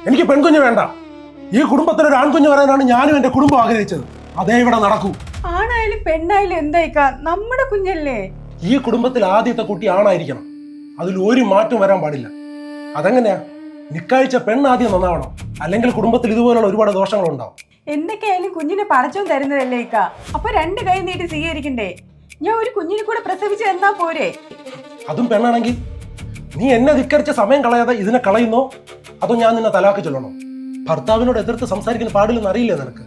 എനിക്ക് പെൺകുഞ്ഞ് വേണ്ട. ഈ കുടുംബത്തിൽ ഒരു ആൺകുഞ്ഞ് വരാനാണ് ഞാനും എന്റെ കുടുംബം ആഗ്രഹിച്ചത്. അതേ ഇവിടെ നടക്കൂ. ആണായാലും പെണ്ണായാലും എന്തായിക്കാ, നമ്മുടെ കുഞ്ഞല്ലേ. ഈ കുടുംബത്തിൽ ആദ്യത്തെ കുട്ടി ആണായിരിക്കണം. അതിൽ ഒരു മാറ്റം വരാൻ പാടില്ല. അതെങ്ങനെയാ? നിക്കാഴ്ച പെണ്ണാദ്യം നന്നാവണം, അല്ലെങ്കിൽ കുടുംബത്തിൽ ഇതുപോലുള്ള ഒരുപാട് ദോഷങ്ങൾ ഉണ്ടാവും. എന്തൊക്കെയായാലും കുഞ്ഞിനെ പടച്ചോൻ തരുന്നതല്ലേ ഇക്ക. അപ്പൊ 2 കൈ നീട്ടി സ്വീകരിക്കണ്ടേ? ഞാൻ ഒരു കുഞ്ഞിനെ കൂടെ പ്രസവിച്ച് എന്നാ പോരെ? അതും പെണ്ണാണെങ്കിൽ നീ എന്നെ ധിക്കരിച്ച സമയം കളയാതെ ഇതിനെ കളയുന്നോ, അതോ ഞാൻ നിന്നെ തലാക്ക് ചൊല്ലണോ? ഭർത്താവിനോട് എതിർത്ത് സംസാരിക്കുന്ന പാടില്ലെന്ന് അറിയില്ലേ നിനക്ക്?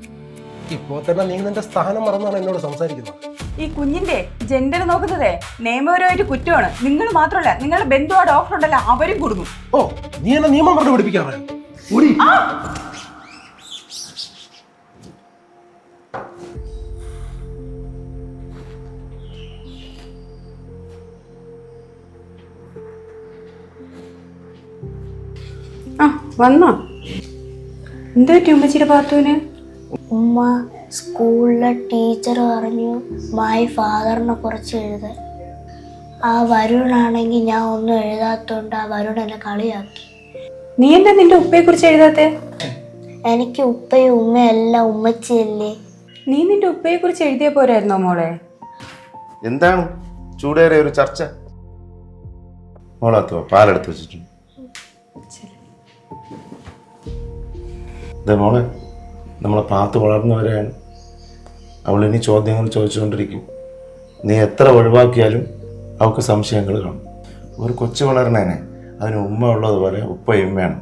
ഇപ്പോ തന്നെ നീ നിന്റെ സ്ഥാനം മറന്നാണ് എന്നോട് സംസാരിക്കുന്നത്. ഈ കുഞ്ഞിന്റെ ജെൻഡർ നോക്കുന്നതേ നിയമപരമായിട്ട് കുറ്റമാണ്. നിങ്ങൾ മാത്രമല്ല, നിങ്ങളുടെ ബന്ധുവോ ഡോക്ടർ ഉണ്ടല്ലോ, അവരും കൊടുക്കും. ഓ, നീ എന്നെ നിയമം പറഞ്ഞു പഠിപ്പിക്കാറ്. വന്നോ? എന്താ ഉമ്മച്ചിയുടെ പാത്തുവിന്? ഉമ്മ സ്കൂളിലെ ടീച്ചർ പറഞ്ഞു മൈ ഫാദറിനെ കുറിച്ച് എഴുതാൻ. ആ വരുണാണെങ്കിൽ ഞാൻ ഒന്നും എഴുതാത്തോണ്ട് ആ വരുൺ എന്നെ കളിയാക്കി. നീ എന്താ നിന്റെ ഉപ്പയെ കുറിച്ച് എഴുതാത്തെ? എനിക്ക് ഉപ്പയും ഉമ്മയും എല്ലാം ഉമ്മച്ചിയല്ലേ. നീ നിന്റെ ഉപ്പയെ കുറിച്ച് എഴുതിയ പോരായിരുന്നോ മോളെ? എന്താണ് ചൂടേറിയ ഒരു ചർച്ച? മോളാത്തോ പാലെടുത്ത് വെച്ചിട്ടുണ്ട്. ഇതേ മോളെ, നമ്മളെ പാത്ത് വളർന്നവരെയാണ്. അവളിനി ചോദ്യങ്ങൾ ചോദിച്ചുകൊണ്ടിരിക്കും. നീ എത്ര ഒഴിവാക്കിയാലും അവൾക്ക് സംശയങ്ങൾ കാണും. ഒരു കൊച്ചു വളരണേനെ അതിന് ഉമ്മ ഉള്ളതുപോലെ ഉപ്പയും വേണം.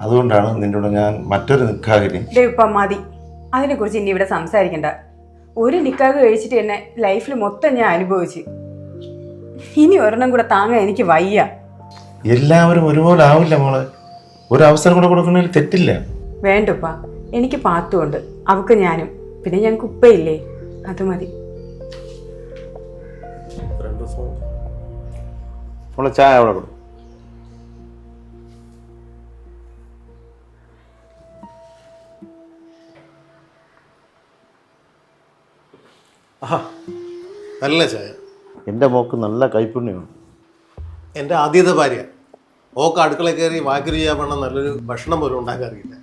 അതുകൊണ്ടാണ് നിന്റെ കൂടെ ഞാൻ മറ്റൊരു നിക്കാഹിന്. ഇപ്പം മതി, അതിനെക്കുറിച്ച് ഇനി ഇവിടെ സംസാരിക്കണ്ട. ഒരു നിക്കാഹ് കഴിച്ചിട്ട് തന്നെ ലൈഫിൽ മൊത്തം ഞാൻ അനുഭവിച്ചു. ഇനി ഒരെണ്ണം കൂടെ താങ്ങാൻ എനിക്ക് വയ്യ. എല്ലാവരും ഒരുപോലെ ആവില്ല മോളെ. ഒരു അവസരം കൂടെ കൊടുക്കണതിൽ തെറ്റില്ല. വേണ്ടുപ്പ, എനിക്ക് പാത്തുണ്ട്, അവക്ക് ഞാനും, പിന്നെ ഞങ്ങൾക്ക് ഉപ്പയില്ലേ, അത് മതി. മോളെ ചായ അവിടെ കൊടുക്കും. നല്ല ചായ. എൻ്റെ മോക്ക് നല്ല കൈപ്പുണ്യമാണ്. എൻ്റെ ആദ്യത്തെ ഭാര്യ ഓക്ക് അടുക്കളയിൽ കയറി വാക്കിരി ചെയ്യാൻ വേണം നല്ലൊരു ഭക്ഷണം പോലും ഉണ്ടാക്കാൻ അറിയില്ല.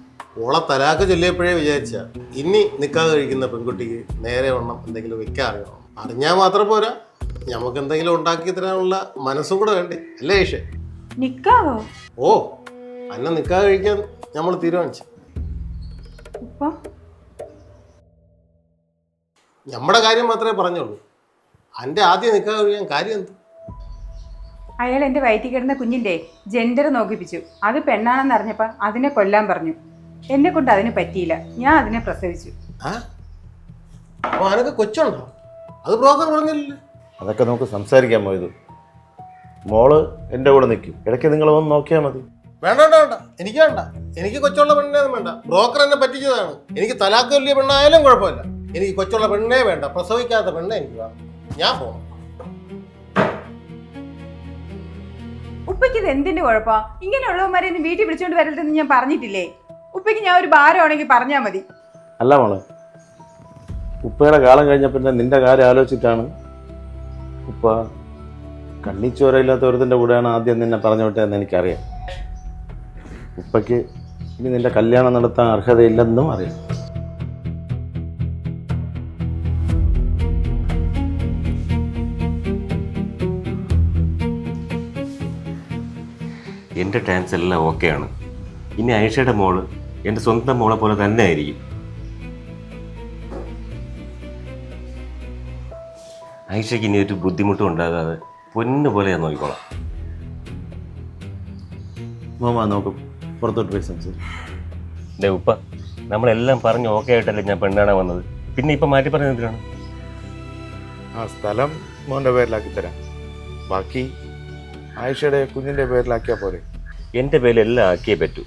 ഓളെ തലാക്ക് ചൊല്ലിയപ്പോഴേ വിചാരിച്ച ഇനി നിക്കാതെ കഴിക്കുന്ന പെൺകുട്ടിക്ക് നേരെ വണ്ണം എന്തെങ്കിലും വെക്കാൻ അറിയണം. അറിഞ്ഞാൽ മാത്രം പോരാ, നമുക്ക് എന്തെങ്കിലും ഉണ്ടാക്കി തരാനുള്ള മനസ്സും കൂടെ വേണ്ടേ, അല്ലേ ഈഷേ? നിക്കാവോ? ഓ, അന്നെ നിക്കാതെ കഴിക്കാൻ നമ്മൾ തീരുമാനിച്ചു. നമ്മുടെ കാര്യം മാത്രമേ പറഞ്ഞുള്ളൂ. എൻ്റെ ആദ്യം നിക്കാതെ കഴിയാൻ കാര്യം എന്ത്? അയാൾ എൻ്റെ വയറ്റിൽ കിടന്ന കുഞ്ഞിൻ്റെ ജെൻഡർ നോക്കിപ്പിച്ചു. അത് പെണ്ണാണെന്ന് അറിഞ്ഞപ്പോൾ അതിനെ കൊല്ലാൻ പറഞ്ഞു. എന്നെ കൊണ്ട് അതിന് പറ്റിയില്ല, ഞാൻ അതിനെ പ്രസവിച്ചു. അപ്പോൾ അതിനൊക്കെ കൊച്ചുണ്ടോ? അത് ബ്രോക്കർ പറഞ്ഞില്ലേ? അതൊക്കെ നമുക്ക് സംസാരിക്കാൻ പോയത്. മോള് എൻ്റെ കൂടെ നിൽക്കും, ഇടയ്ക്ക് നിങ്ങൾ വന്ന് നോക്കിയാൽ മതി. വേണ്ട വേണ്ട വേണ്ട, എനിക്ക് വേണ്ട. എനിക്ക് കൊച്ചുള്ള പെണ്ണിനൊന്നും വേണ്ട. ബ്രോക്കർ എന്നെ പറ്റിച്ചതാണ്. എനിക്ക് തലാക്ക് വലിയ പെണ്ണായാലും കുഴപ്പമില്ല. എനിക്ക് കൊച്ചുള്ള പെണ്ണേ വേണ്ട, പ്രസവിക്കാത്ത പെണ്ണേ എനിക്ക് വേണം. ഞാൻ പോകണം. ഉപ്പയ്ക്ക് ഇത് എന്തിന്റെ കുഴപ്പാ? ഇങ്ങനെയുള്ളവന്മാരെ ഒന്നും വീട്ടിൽ വിളിച്ചുകൊണ്ട് വരരുതെന്ന് ഞാൻ പറഞ്ഞിട്ടില്ലേ? ഉപ്പയ്ക്ക് ഞാൻ ഒരു ഭാരമാണെങ്കിൽ പറഞ്ഞാൽ മതി. അല്ല മോളെ, ഉപ്പയുടെ കാലം കഴിഞ്ഞ പിന്നെ നിന്റെ കാര്യം ആലോചിച്ചിട്ടാണ് ഉപ്പ കണ്ണിച്ചോരയില്ലാത്ത ഒരുത്തിൻ്റെ കൂടെയാണ് ആദ്യം നിന്നെ പറഞ്ഞു വിട്ടതെന്ന് എനിക്കറിയാം. ഉപ്പയ്ക്ക് ഇനി നിന്റെ കല്യാണം നടത്താൻ അർഹതയില്ലെന്നും അറിയാം. എൻ്റെ ടാൻസ് എല്ലാം ഓക്കെയാണ്. ഇനി ആയിഷയുടെ മോള് എൻ്റെ സ്വന്തം മോളെ പോലെ തന്നെ ആയിരിക്കും. ആയിഷയ്ക്ക് ഇനി ഒരു ബുദ്ധിമുട്ടും ഉണ്ടാകാതെ പൊന്നു പോലെ ഞാൻ നോക്കിക്കോളാം. മാമാ നോക്കും, പുറത്തോട്ട് പോയി സംസാരിക്കും. ഉപ്പ, നമ്മളെല്ലാം പറഞ്ഞ് ഓക്കെ ആയിട്ടല്ലേ ഞാൻ പെണ്ണാണ് വന്നത്. പിന്നെ ഇപ്പം മാറ്റി പറഞ്ഞത് എന്തിനാണ്? ആ സ്ഥലം മോൻ്റെ പേരിലാക്കി തരാം. ബാക്കി ആയിഷയുടെ കുഞ്ഞിൻ്റെ പേരിലാക്കിയാൽ പോരെ? എൻ്റെ പേരിലെല്ലാം ആക്കിയേ പറ്റൂ.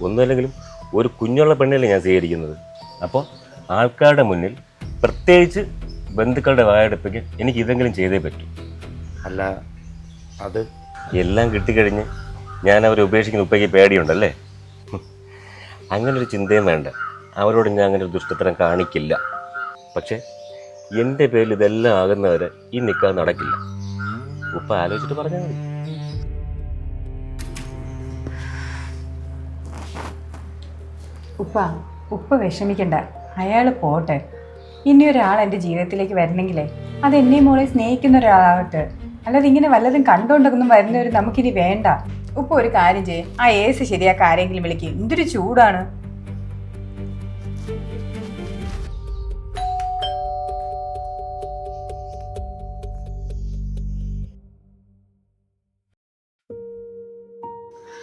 ഒന്നുമല്ലെങ്കിലും ഒരു കുഞ്ഞുള്ള പെണ്ണല്ലേ ഞാൻ സ്വീകരിക്കുന്നത്. അപ്പോൾ ആൾക്കാരുടെ മുന്നിൽ, പ്രത്യേകിച്ച് ബന്ധുക്കളുടെ വായടപ്പിക്ക് എനിക്ക് ഇതെങ്കിലും ചെയ്തേ പറ്റൂ. അല്ല, അത് എല്ലാം കിട്ടിക്കഴിഞ്ഞ് ഞാൻ അവരെ ഉപേക്ഷിക്കുന്ന ഉപ്പയ്ക്ക് പേടിയുണ്ടല്ലേ? അങ്ങനൊരു ചിന്തയും വേണ്ട. അവരോട് ഞാൻ അങ്ങനെ ഒരു ദുഷ്ടത്തരം കാണിക്കില്ല. പക്ഷേ എൻ്റെ പേരിൽ ഇതെല്ലാം ആകുന്നവരെ ഈ നിൽക്കാൻ നടക്കില്ല. ഉപ്പ ആലോചിച്ചിട്ട് പറഞ്ഞാൽ മതി. ഉപ്പ വിഷമിക്കണ്ട, അയാൾ പോട്ടെ. ഇനി ഒരാൾ എൻ്റെ ജീവിതത്തിലേക്ക് വരണമെങ്കിലേ അത് എന്നെയും മോളെ സ്നേഹിക്കുന്ന ഒരാളാവട്ടെ. അല്ലാതെ ഇങ്ങനെ വല്ലതും കണ്ടുകൊണ്ടൊന്നും വരുന്നവർ നമുക്കിനി വേണ്ട. ഉപ്പ ഒരു കാര്യം ചെയ്യും, ആ AC ശരിയാക്ക ആരെങ്കിലും വിളിക്കും. എന്തൊരു ചൂടാണ്.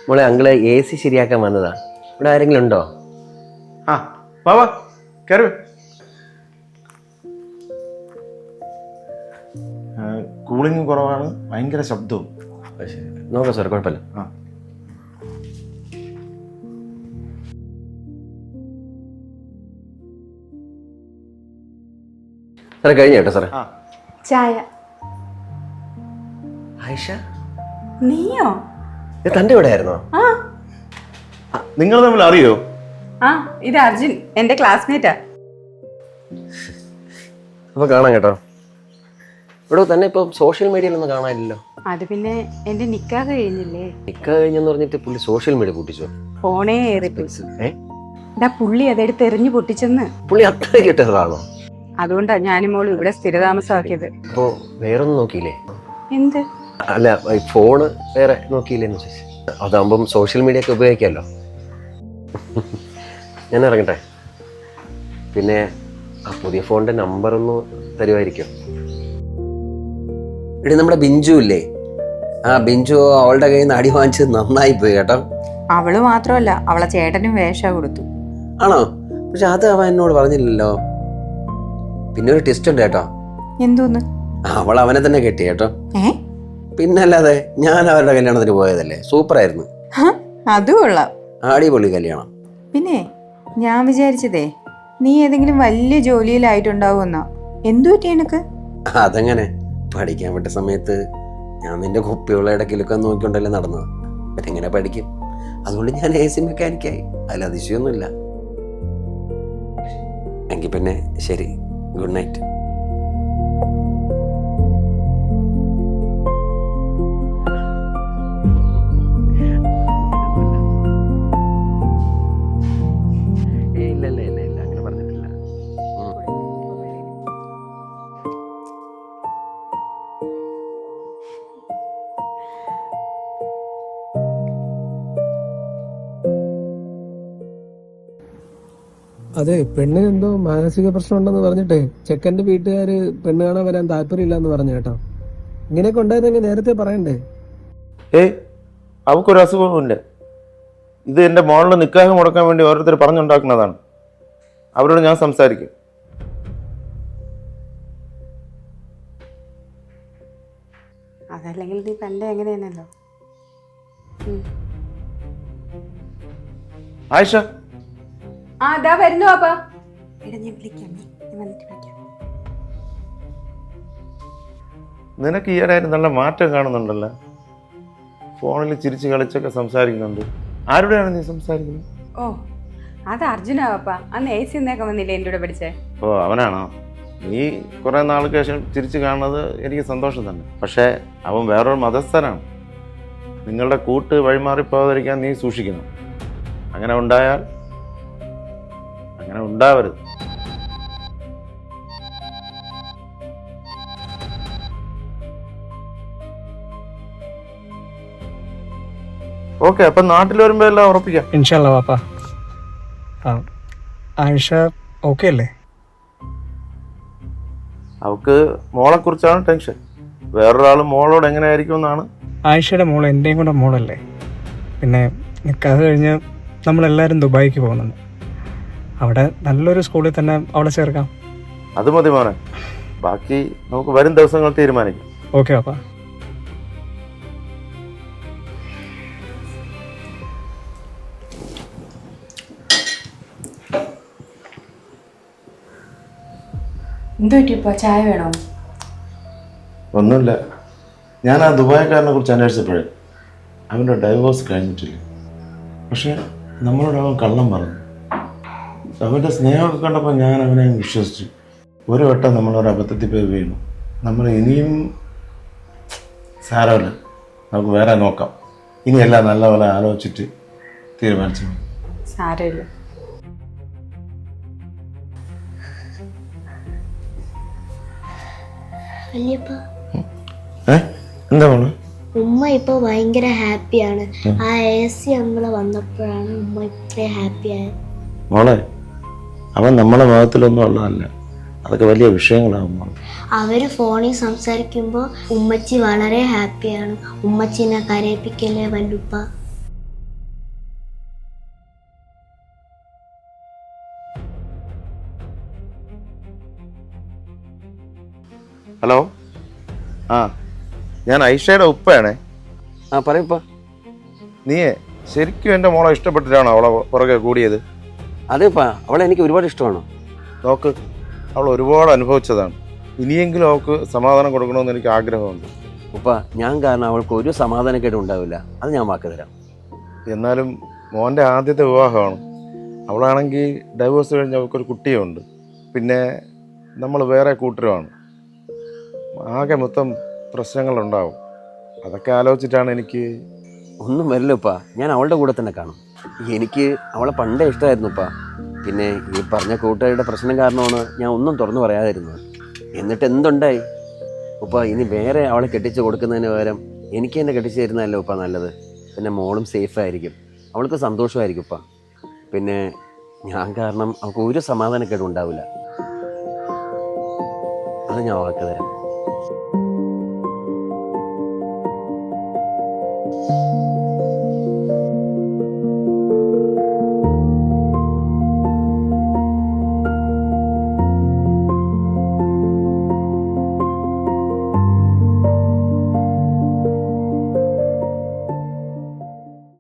മോളെ അങ്കിള് AC ശരിയാക്കാൻ വന്നതാ. ഇവിടെ ആരെങ്കിലും ഉണ്ടോ? ആ വാ കയറി. കൂളിംഗ് കുറവാണ്, ഭയങ്കര ശബ്ദവും. നോക്കാം സാർ, കുഴപ്പമില്ല. ആ സാറേ കഴിഞ്ഞു കേട്ടോ സാറേ. ആ ചായ. ആയിഷ, നീയോ? ഇത് തൻ്റെ ഇവിടെ ആയിരുന്നോ? ആ നിങ്ങൾ തമ്മിൽ അറിയോ? ആ ഇത് അർജുൻ, എൻ്റെ ക്ലാസ്മേറ്റാ. അപ്പോൾ കാണാം കേട്ടോ. ഇവിടെ തന്നെ ഇപ്പം സോഷ്യൽ മീഡിയയിലൊന്നും കാണാനില്ലല്ലോ. അത് പിന്നെ എൻ്റെ നിക്കാഹ് കഴിഞ്ഞില്ലേ, നിക്കാഹ് കഴിഞ്ഞെന്ന് പറഞ്ഞിട്ട് പുള്ളി സോഷ്യൽ മീഡിയ പൊട്ടിച്ചോ? ഫോണേ ഏറിപ്പോയി. ഏ, ഇതാ പുള്ളി അതെടുത്ത് എറിഞ്ഞു പൊട്ടിച്ചെന്ന്. പുള്ളി അത്ര കിട്ടതാണോ? അതുകൊണ്ടാ ഞാനും മോളും ഇവിടെ സ്ഥിരതാമസമാക്കിയത്. അപ്പോൾ വേറൊന്നും നോക്കിയില്ലേ? എന്ത്? അല്ല, ഈ ഫോണ് വേറെ നോക്കിയില്ലേന്ന് ചോദിച്ചു. അതാകുമ്പം സോഷ്യൽ മീഡിയ ഒക്കെ ഉപയോഗിക്കാമല്ലോ. ഞാൻ ഇറങ്ങട്ടെ. പിന്നെ ആ പുതിയ ഫോണിൻ്റെ നമ്പറൊന്ന് തരുമായിരിക്കും? ഇവിടെ നമ്മുടെ ബിഞ്ചു ഇല്ലേ, ആ ബിഞ്ചു അവളുടെ കയ്യിൽ നിന്ന് അടി വാങ്ങിച്ചത് നന്നായി പോയി കേട്ടോ. അവള് മാത്രമല്ല, അവളെ ചേട്ടനും വേഷ കൊടുത്തു. ആണോ? പക്ഷെ അത് അവൻ എന്നോട് പറഞ്ഞില്ലല്ലോ. പിന്നെ ഒരു ടെസ്റ്റ് ഉണ്ട് കേട്ടോ. എന്തോന്ന്? അവൾ അവനെ തന്നെ കെട്ടി കേട്ടോ. ഏ, പിന്നല്ലാതെ ഞാൻ അവരുടെ കല്യാണത്തിന് പോയതല്ലേ, സൂപ്പറായിരുന്നു. അതും കൊള്ളാം. അടിപൊളി കല്യാണം. പിന്നെ ഞാൻ വിചാരിച്ചതേ നീ ഏതെങ്കിലും വലിയ ജോലിയിലായിട്ടുണ്ടാവുമെന്നാ. എന്തു പറ്റി എനക്ക്? അതെങ്ങനെ? പഠിക്കാൻ വിട്ട സമയത്ത് ഞാൻ നിന്റെ കുപ്പിയുള്ള ഇടയ്ക്കിലൊക്കെ നോക്കിക്കൊണ്ടല്ലേ നടന്നത്. പിന്നെ എങ്ങനെ പഠിക്കും? അതുകൊണ്ട് ഞാൻ AC മെക്കാനിക്കായി. അതിൽ അതിശയൊന്നുമില്ല. എങ്കിൽ പിന്നെ ശരി, ഗുഡ് നൈറ്റ്. ഇല്ല അങ്ങനെ പറഞ്ഞിട്ടില്ല. അതെ, പെണ്ണിന് എന്തോ മാനസിക പ്രശ്നം ഉണ്ടെന്ന് പറഞ്ഞിട്ടേ ചെക്കൻ്റെ വീട്ടുകാര് പെണ്ണ് കാണാൻ വരാൻ താല്പര്യമില്ലെന്ന് പറഞ്ഞു കേട്ടോ. ഇങ്ങനെയൊക്കെ ഉണ്ടായിരുന്നെങ്കിൽ നേരത്തെ പറയണ്ടേ? അവക്കൊരു അസുഖവുമില്ല. ഇത് എൻ്റെ മോളിൽ നിക്കാഹ് മുടക്കാൻ വേണ്ടി ഓരോരുത്തർ പറഞ്ഞുണ്ടാക്കുന്നതാണ്. അവരോട് ഞാൻ സംസാരിക്കും. അതല്ലെങ്കിൽ നീ പണ്ടേ എങ്ങനെയാണല്ലോ. ആയിഷ, ആ അതാ വരുന്നു പാപ്പാ. എടാ ഞാൻ വിളിക്കാം, ഞാൻ വന്നിട്ട് വിളിക്കാം. നിനക്ക് ഈയിടെയായിട്ട് നല്ല മാറ്റം കാണുന്നുണ്ടല്ലോ. ഫോണിൽ ചിരിച്ച് കളിച്ചൊക്കെ സംസാരിക്കുന്നുണ്ട്. ആരുടെയാണ് നീ സംസാരിക്കുന്നത്? ഓ അത് അർജുനാ പാപ്പാ. അന്ന് AC എന്നൊക്കെ വന്നില്ലേ എൻ്റെ കൂടെ പഠിച്ചേ? ഓ അവനാണോ? നീ കുറേ നാൾക്ക് ശേഷം ചിരിച്ച് കാണുന്നത് എനിക്ക് സന്തോഷം തന്നെ. പക്ഷേ അവൻ വേറൊരു മതസ്ഥനാണ്. നിങ്ങളുടെ കൂട്ട് വഴിമാറിപ്പോകാതിരിക്കാൻ നീ സൂക്ഷിക്കണം. അങ്ങനെ ഉണ്ടായാൽ അങ്ങനെ ഉണ്ടാവരുത്. ഓക്കെ, അപ്പം നാട്ടിൽ വരുമ്പോൾ എല്ലാം ഉറപ്പിക്കാം. ഇൻഷാല്ലാ പാപ്പാ. ആ ആയിഷ ഓക്കെ അല്ലേ? അവൾക്ക് മോളെക്കുറിച്ചാണ് ടെൻഷൻ. വേറൊരാൾ മോളോട് എങ്ങനെയായിരിക്കും എന്നാണ്. ആയിഷയുടെ മോൾ എൻ്റെയും കൂടെ മോളല്ലേ. പിന്നെ നിക്കാഹ് കഴിഞ്ഞ് നമ്മളെല്ലാവരും ദുബായിക്ക് പോകുന്നുണ്ട്. അവിടെ നല്ലൊരു സ്കൂളിൽ തന്നെ അവളെ ചേർക്കാം. അത് മതി മോനെ. ബാക്കി നമുക്ക് വരും ദിവസങ്ങൾ തീരുമാനിക്കാം. ഓക്കെ പാപ്പാ. എന്തു പറ്റിയപ്പോ? ചായ വേണോ? ഒന്നുമില്ല. ഞാൻ ആ ദുബായക്കാരനെ കുറിച്ച് അന്വേഷിച്ചപ്പോഴേ അവൻ്റെ ഡൈവോഴ്സ് കഴിഞ്ഞിട്ടില്ല. പക്ഷേ നമ്മളോട് അവൻ കള്ളം പറഞ്ഞു. അവൻ്റെ സ്നേഹമൊക്കെ കണ്ടപ്പോൾ ഞാൻ അവനെ വിശ്വസിച്ചു. ഒരു വട്ടം നമ്മളൊരു അബദ്ധത്തിൽ പോയി വീണു. നമ്മൾ ഇനിയും സാരമില്ല, നമുക്ക് വേറെ നോക്കാം. ഇനിയെല്ലാം നല്ലപോലെ ആലോചിച്ചിട്ട് തീരുമാനിച്ചു. സാരമില്ല. വല്യപ്പ എന്താ മോള്? ഉമ്മ ഇപ്പൊ ഭയങ്കര ഹാപ്പിയാണ്. ആ AC നമ്മളെ വന്നപ്പോഴാണ് ഉമ്മ ഇത്രയും ഹാപ്പി ആയത്. മോളെ, അവൻ നമ്മളെ ഭാഗത്തിലൊന്നും ഉള്ളതല്ല, അതൊക്കെ വലിയ വിഷയങ്ങളാവും മോളെ. അവര് ഫോണിൽ സംസാരിക്കുമ്പോൾ ഉമ്മച്ചി വളരെ ഹാപ്പിയാണ്. ഉമ്മച്ചിനെ കരയിപ്പിക്കല്ലേ വല്ലുപ്പ. ഹലോ, ആ ഞാൻ ഐഷയുടെ ഉപ്പയാണേ. ആ പറയപ്പാ. നീയേ ശരിക്കും എൻ്റെ മോളെ ഇഷ്ടപ്പെട്ടിട്ടാണോ അവളെ പുറകെ കൂടിയത്? അതേപ്പാ, അവളെ എനിക്ക് ഒരുപാട് ഇഷ്ടമാണ്. നോക്ക്, അവൾ ഒരുപാട് അനുഭവിച്ചതാണ്. ഇനിയെങ്കിലും അവൾക്ക് സമാധാനം കൊടുക്കണമെന്ന് എനിക്ക് ആഗ്രഹമുണ്ട്. ഉപ്പ, ഞാൻ കാരണം അവൾക്ക് ഒരു സമാധാനക്കേടും ഉണ്ടാവില്ല, അത് ഞാൻ വാക്ക് തരാം. എന്നാലും മോൻ്റെ ആദ്യത്തെ വിവാഹമാണ്. അവളാണെങ്കിൽ ഡൈവേഴ്സ് കഴിഞ്ഞ് അവൾക്കൊരു കുട്ടിയുണ്ട്. പിന്നെ നമ്മൾ വേറെ കൂട്ടരുമാണ്. ആകെ മൊത്തം പ്രശ്നങ്ങളുണ്ടാവും. അതൊക്കെ ആലോചിച്ചിട്ടാണ് എനിക്ക്. ഒന്നും വരില്ലപ്പാ, ഞാൻ അവളുടെ കൂടെ തന്നെ കാണും. എനിക്ക് അവളെ പണ്ടേ ഇഷ്ടമായിരുന്നുപ്പാ. പിന്നെ ഈ പറഞ്ഞ കൂട്ടുകാരുടെ പ്രശ്നം കാരണമാണ് ഞാൻ ഒന്നും തുറന്നു പറയാതിരുന്നത്. എന്നിട്ട് എന്തുണ്ടായി ഉപ്പ? ഇനി വേറെ അവളെ കെട്ടിച്ച് കൊടുക്കുന്നതിന് പകരം എനിക്ക് തന്നെ കെട്ടിച്ച് തരുന്നതല്ലേ ഉപ്പ നല്ലത്. പിന്നെ മോളും സേഫായിരിക്കും, അവൾക്ക് സന്തോഷമായിരിക്കും ഉപ്പ. പിന്നെ ഞാൻ കാരണം അവൾക്ക് ഒരു സമാധാനക്കേടും ഉണ്ടാവില്ല, അത് ഞാൻ വാക്ക് തരാം.